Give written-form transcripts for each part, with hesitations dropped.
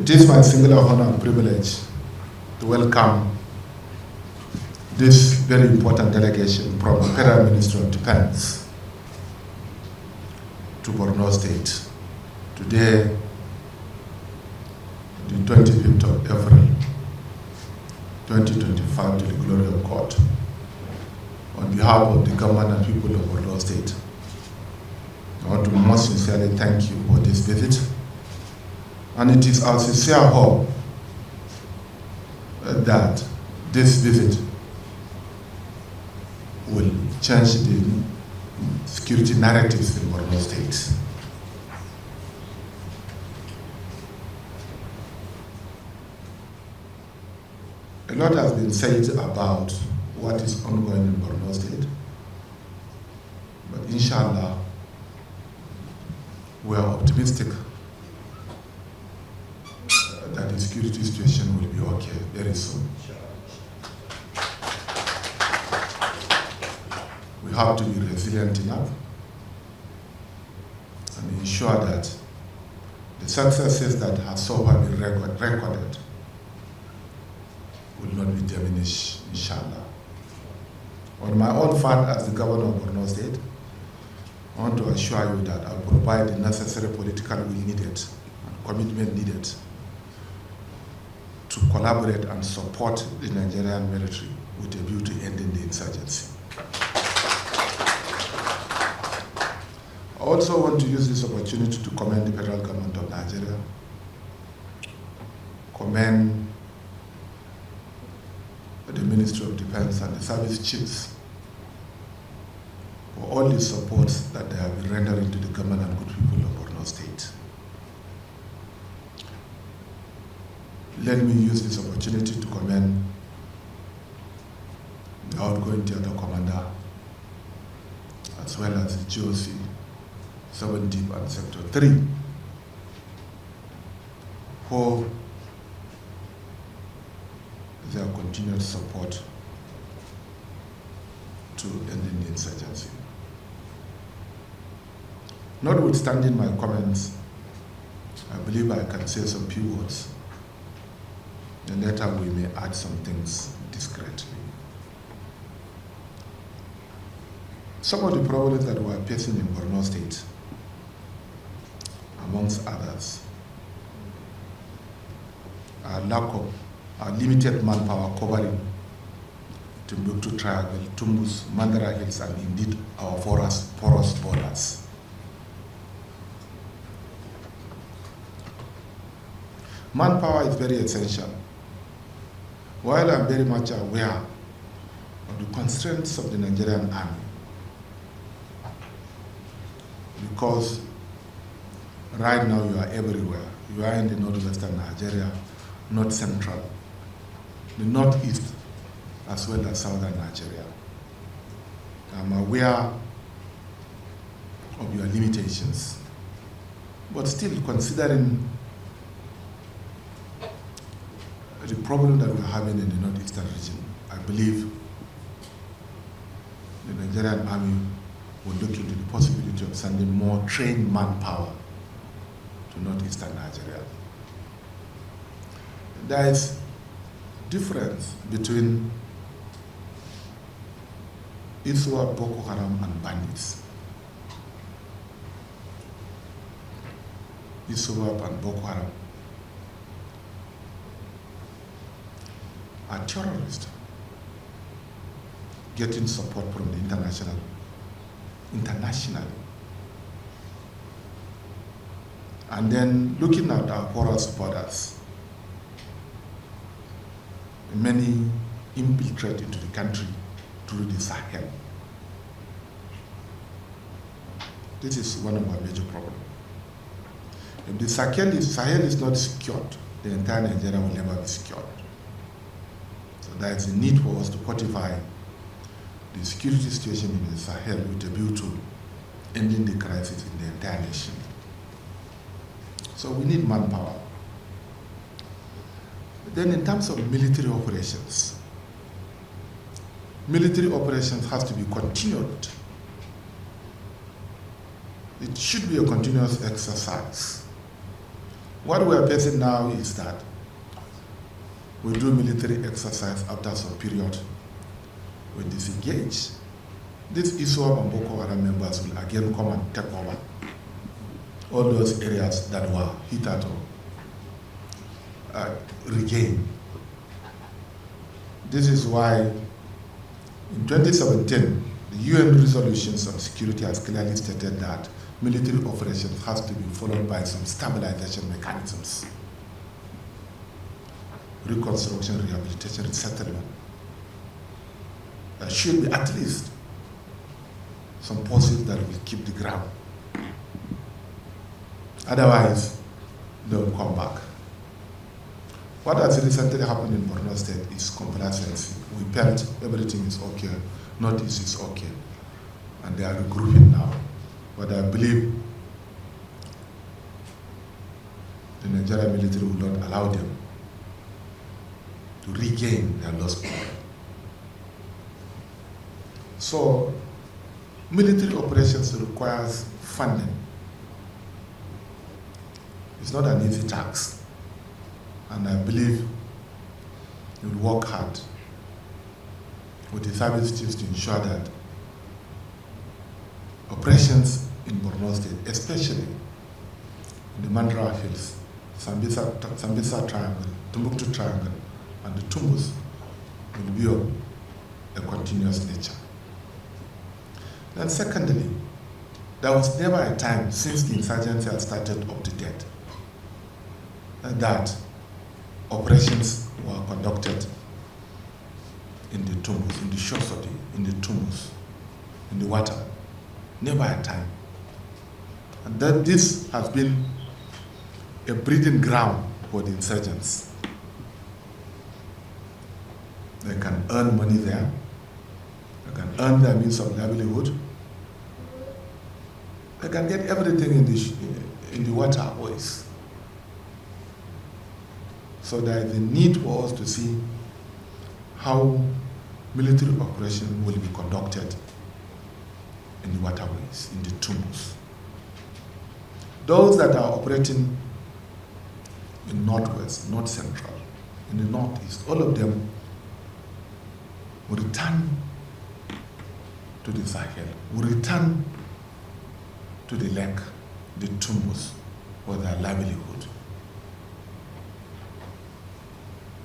It is my singular honor and privilege to welcome this very important delegation from the Federal Ministry of Defense to Borno State. Today, the 25th of April, 2025, to the glory of God. On behalf of the government and people of Borno State, I want to most sincerely thank you for this visit. And it is our sincere hope that this visit will change the security narratives in Borno State. A lot has been said about what is ongoing in Borno State, but inshallah, we are optimistic that the security situation will be okay very soon. We have to be resilient enough and ensure that the successes that have so far been recorded will not be diminished, inshallah. On my own part as the governor of Borno State, I want to assure you that I will provide the necessary political will needed and commitment needed to collaborate and support the Nigerian military with a view to ending the insurgency. I also want to use this opportunity to commend the federal government of Nigeria, commend the Ministry of Defense and the service chiefs for all the supports that they have been rendering to the government and good people of Borno State. Let me use this opportunity to commend the outgoing theater commander as well as the GOC 7 Deep and Sector 3 for their continued support to ending the insurgency. Notwithstanding my comments, I believe I can say some few words. And later we may add some things discreetly. Some of the problems that we are facing in Borno State, amongst others, are limited manpower covering Timbuktu Triangle, Tumbus, Mandara Hills, and indeed our porous borders. Manpower is very essential. While I'm very much aware of the constraints of the Nigerian army, because right now you are everywhere. You are in the northwestern Nigeria, north central, the northeast, as well as southern Nigeria. I'm aware of your limitations, but still considering the problem that we're having in the northeastern region, I believe the Nigerian army will look into the possibility of sending more trained manpower to northeastern Nigeria. There is difference between ISWAP, Boko Haram, and bandits. ISWAP and Boko Haram are terrorists getting support from the internationally. And then looking at our porous borders, many infiltrate into the country through the Sahel. This is one of our major problems. If the Sahel is not secured, the entire Nigeria will never be secured. So there is a need for us to fortify the security situation in the Sahel with a view to ending the crisis in the entire nation. So we need manpower. But then in terms of military operations has to be continued. It should be a continuous exercise What we are facing now is that we do military exercise after some period, we disengage. These ISWAP and Boko Haram members will again come and take over all those areas that were hitherto regained. This is why in 2017, the UN resolutions on security has clearly stated that military operations has to be followed by some stabilization mechanisms, reconstruction, rehabilitation, resettlement. There should be at least some forces that will keep the ground. Otherwise, they'll come back. What has recently happened in Borno State is complacency. We felt everything is okay, Northeast is okay, and they are regrouping now. But I believe the Nigerian military will not allow them to regain their lost power. So, military operations requires funding. It's not an easy task. And I believe you will work hard with the service chiefs to ensure that operations in Borno State, especially in the Mandra Hills, Sambisa Triangle, Timbuktu Triangle, and the Tumbus, will be of a continuous nature. And secondly, there was never a time since the insurgency had started up to date that operations were conducted in the Tumbus, in the shores of in the Tumbus, in the water. Never a time. And that this has been a breeding ground for the insurgents. They can earn money there. They can earn their means of livelihood. They can get everything in the waterways. So there is a need for us to see how military operation will be conducted in the waterways, in the tumbs. Those that are operating in Northwest, North Central, in the Northeast, all of them will return to the Sahel, will return to the lake, the tumbs, for their livelihood.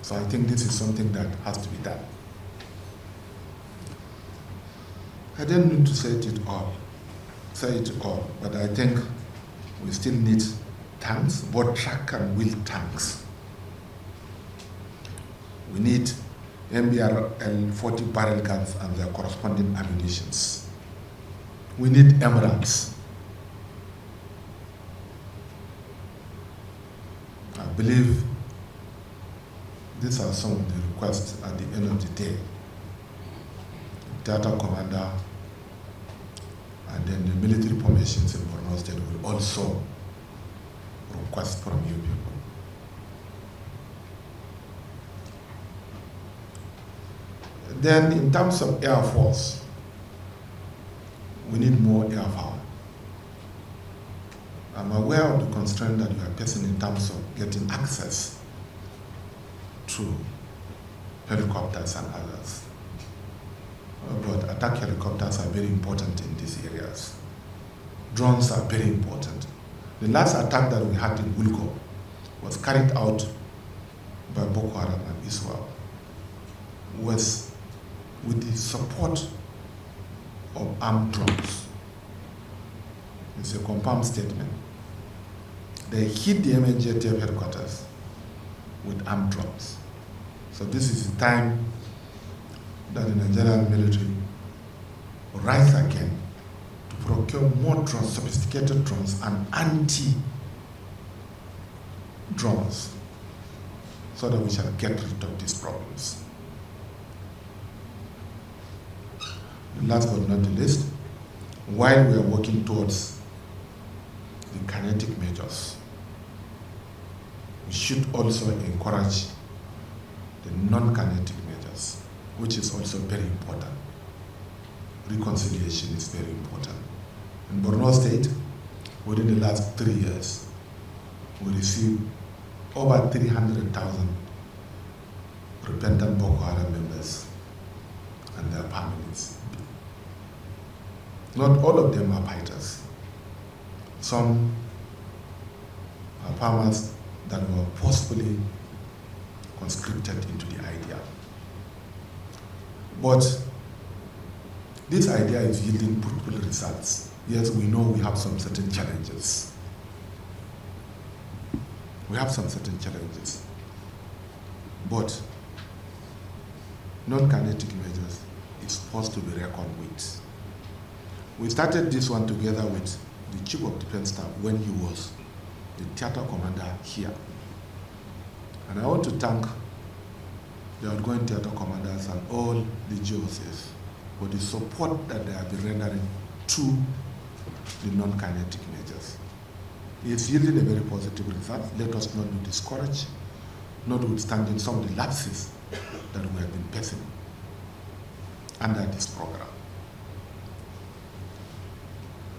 So I think this is something that has to be done. I don't need to say it all, but I think we still need tanks, both track and wheel tanks. We need MBRL 40 barrel guns and their corresponding ammunitions. We need emeralds. I believe these are some of the requests at the end of the day. The theater commander and then the military formations in Borno State will also request from you people. Then in terms of Air Force, we need more air power. I'm aware of the constraint that you are facing in terms of getting access to helicopters and others. But attack helicopters are very important in these areas. Drones are very important. The last attack that we had in Wilco was carried out by Boko Haram and ISWAP, was with the support of armed drones. It's a compound statement. They hit the MNJTF headquarters with armed drones. So this is the time that the Nigerian military will rise again to procure more drones, sophisticated drones and anti-drones, so that we shall get rid of these problems. And last but not the least, while we are working towards the kinetic measures, we should also encourage the non-kinetic measures, which is also very important. Reconciliation is very important. In Borno State, within the last 3 years, we received over 300,000 repentant Boko Haram members and their families. Not all of them are fighters. Some are farmers that were forcefully conscripted into the idea. But this idea is yielding fruitful results. Yes, we know we have some certain challenges. We have some certain challenges. But non-kinetic measures is supposed to be reckoned with. We started this one together with the Chief of Defense Staff when he was the theater commander here. And I want to thank the outgoing theater commanders and all the GOCs for the support that they have been rendering to the non-kinetic measures. It's yielding a very positive result. Let us not be discouraged, notwithstanding some of the lapses that we have been facing under this program.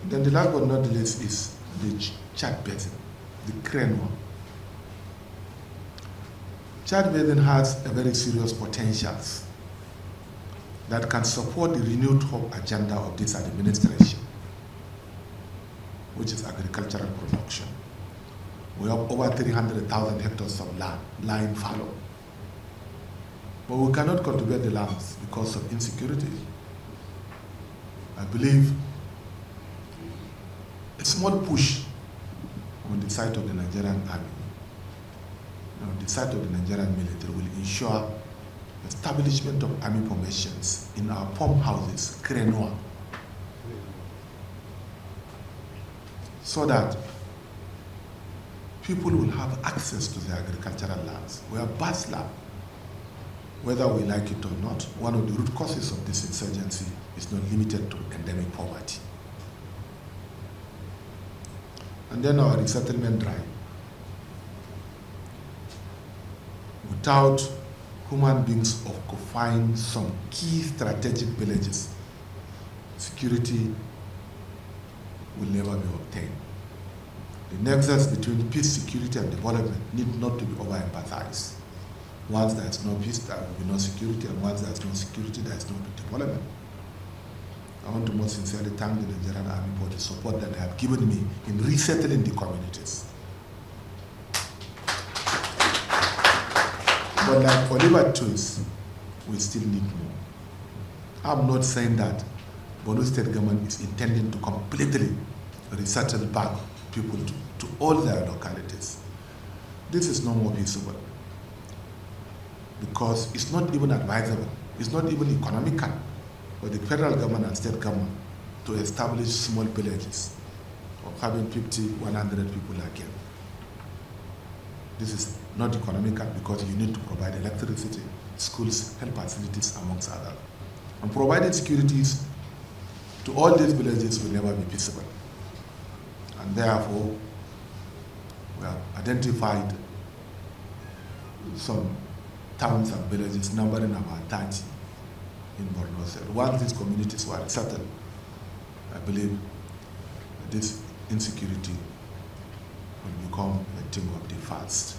Then the last but not the least is the Chad Basin, the crane one. Chad Basin has a very serious potentials that can support the renewed hope agenda of this administration, which is agricultural production. We have over 300,000 hectares of land lying fallow. But we cannot cultivate the lands because of insecurity. I believe a small push on the side of the Nigerian army, on the side of the Nigerian military, will ensure establishment of army formations in our pump houses, Krenoa, so that people will have access to their agricultural lands. We have vast land, whether we like it or not. One of the root causes of this insurgency is not limited to endemic poverty. And then our resettlement drive. Without human beings occupying some key strategic villages, security will never be obtained. The nexus between peace, security, and development need not to be overemphasized. Once there is no peace, there will be no security, and once there is no security, there is no development. I want to most sincerely thank the Nigerian Army for the support that they have given me in resettling the communities. But like Oliver chose, we still need more. I'm not saying that Borno State government is intending to completely resettle back people to all their localities. This is no more feasible because it's not even advisable, it's not even economical for the federal government and state government to establish small villages of having 50, 100 people again. This is not economical because you need to provide electricity, schools, health facilities, amongst others. And providing securities to all these villages will never be feasible. And therefore, we have identified some towns and villages numbering about 30 in Borno State. Once these communities were settled, I believe this insecurity will become a thing of the past.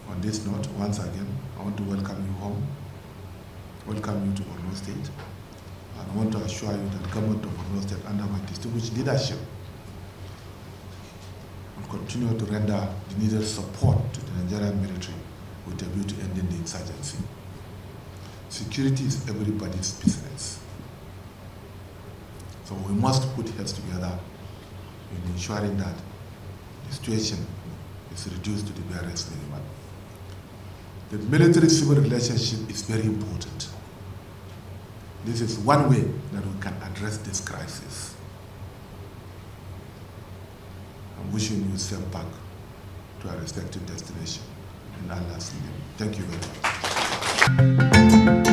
On this note, once again, I want to welcome you home, welcome you to Borno State, and I want to assure you that the government of Borno State, under my distinguished leadership, will continue to render the needed support to the Nigerian military with a view to ending the insurgency. Security is everybody's business. So we must put heads together in ensuring that the situation is reduced to the barest minimum. The military-civil relationship is very important. This is one way that we can address this crisis. I'm wishing you safe back to our respective destination in Allah's name. Thank you very much.